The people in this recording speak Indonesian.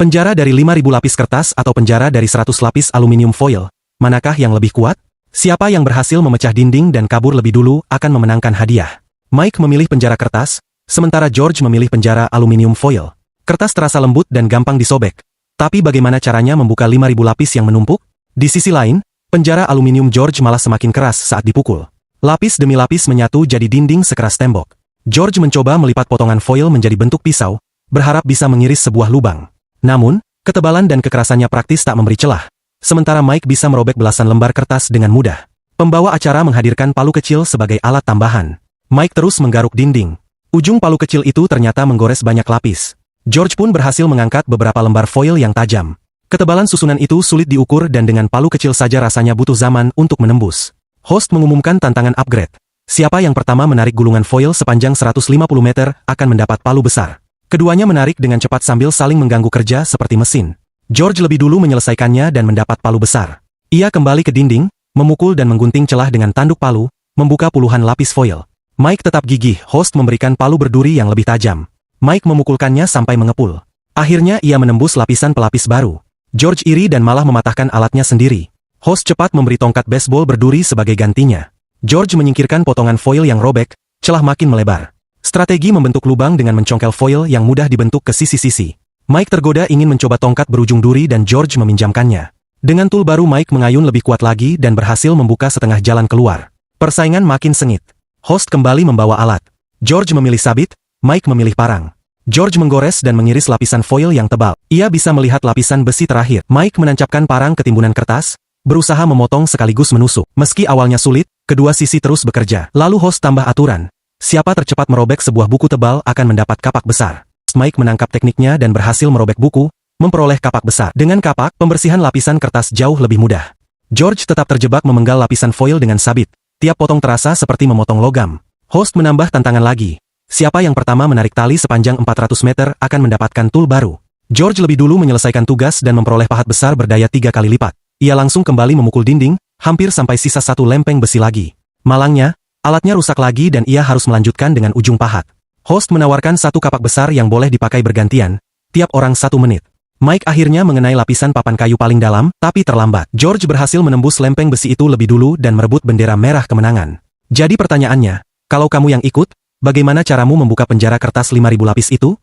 Penjara dari 5.000 lapis kertas atau penjara dari 100 lapis aluminium foil, manakah yang lebih kuat? Siapa yang berhasil memecah dinding dan kabur lebih dulu akan memenangkan hadiah. Mike memilih penjara kertas, sementara George memilih penjara aluminium foil. Kertas terasa lembut dan gampang disobek. Tapi bagaimana caranya membuka 5.000 lapis yang menumpuk? Di sisi lain, penjara aluminium George malah semakin keras saat dipukul. Lapis demi lapis menyatu jadi dinding sekeras tembok. George mencoba melipat potongan foil menjadi bentuk pisau, berharap bisa mengiris sebuah lubang. Namun, ketebalan dan kekerasannya praktis tak memberi celah. Sementara Mike bisa merobek belasan lembar kertas dengan mudah. Pembawa acara menghadirkan palu kecil sebagai alat tambahan. Mike terus menggaruk dinding. Ujung palu kecil itu ternyata menggores banyak lapis. George pun berhasil mengangkat beberapa lembar foil yang tajam. Ketebalan susunan itu sulit diukur dan dengan palu kecil saja rasanya butuh zaman untuk menembus. Host mengumumkan tantangan upgrade. Siapa yang pertama menarik gulungan foil sepanjang 150 meter akan mendapat palu besar. Keduanya menarik dengan cepat sambil saling mengganggu kerja seperti mesin. George lebih dulu menyelesaikannya dan mendapat palu besar. Ia kembali ke dinding, memukul dan menggunting celah dengan tanduk palu, membuka puluhan lapis foil. Mike tetap gigih, host memberikan palu berduri yang lebih tajam. Mike memukulkannya sampai mengepul. Akhirnya ia menembus lapisan pelapis baru. George iri dan malah mematahkan alatnya sendiri. Host cepat memberi tongkat baseball berduri sebagai gantinya. George menyingkirkan potongan foil yang robek, celah makin melebar. Strategi membentuk lubang dengan mencongkel foil yang mudah dibentuk ke sisi-sisi. Mike tergoda ingin mencoba tongkat berujung duri dan George meminjamkannya. Dengan tool baru Mike mengayun lebih kuat lagi dan berhasil membuka setengah jalan keluar. Persaingan makin sengit. Host kembali membawa alat. George memilih sabit, Mike memilih parang. George menggores dan mengiris lapisan foil yang tebal. Ia bisa melihat lapisan besi terakhir. Mike menancapkan parang ke timbunan kertas, berusaha memotong sekaligus menusuk. Meski awalnya sulit, kedua sisi terus bekerja. Lalu host tambah aturan. Siapa tercepat merobek sebuah buku tebal akan mendapat kapak besar. Mike menangkap tekniknya dan berhasil merobek buku, memperoleh kapak besar. Dengan kapak, pembersihan lapisan kertas jauh lebih mudah. George tetap terjebak memenggal lapisan foil dengan sabit. Tiap potong terasa seperti memotong logam. Host menambah tantangan lagi. Siapa yang pertama menarik tali sepanjang 400 meter akan mendapatkan tool baru. George lebih dulu menyelesaikan tugas dan memperoleh pahat besar berdaya 3 kali lipat. Ia langsung kembali memukul dinding, hampir sampai sisa satu lempeng besi lagi. Malangnya, alatnya rusak lagi dan ia harus melanjutkan dengan ujung pahat. Host menawarkan satu kapak besar yang boleh dipakai bergantian, tiap orang 1 menit. Mike akhirnya mengenai lapisan papan kayu paling dalam, tapi terlambat. George berhasil menembus lempeng besi itu lebih dulu dan merebut bendera merah kemenangan. Jadi pertanyaannya, kalau kamu yang ikut, bagaimana caramu membuka penjara kertas 5.000 lapis itu?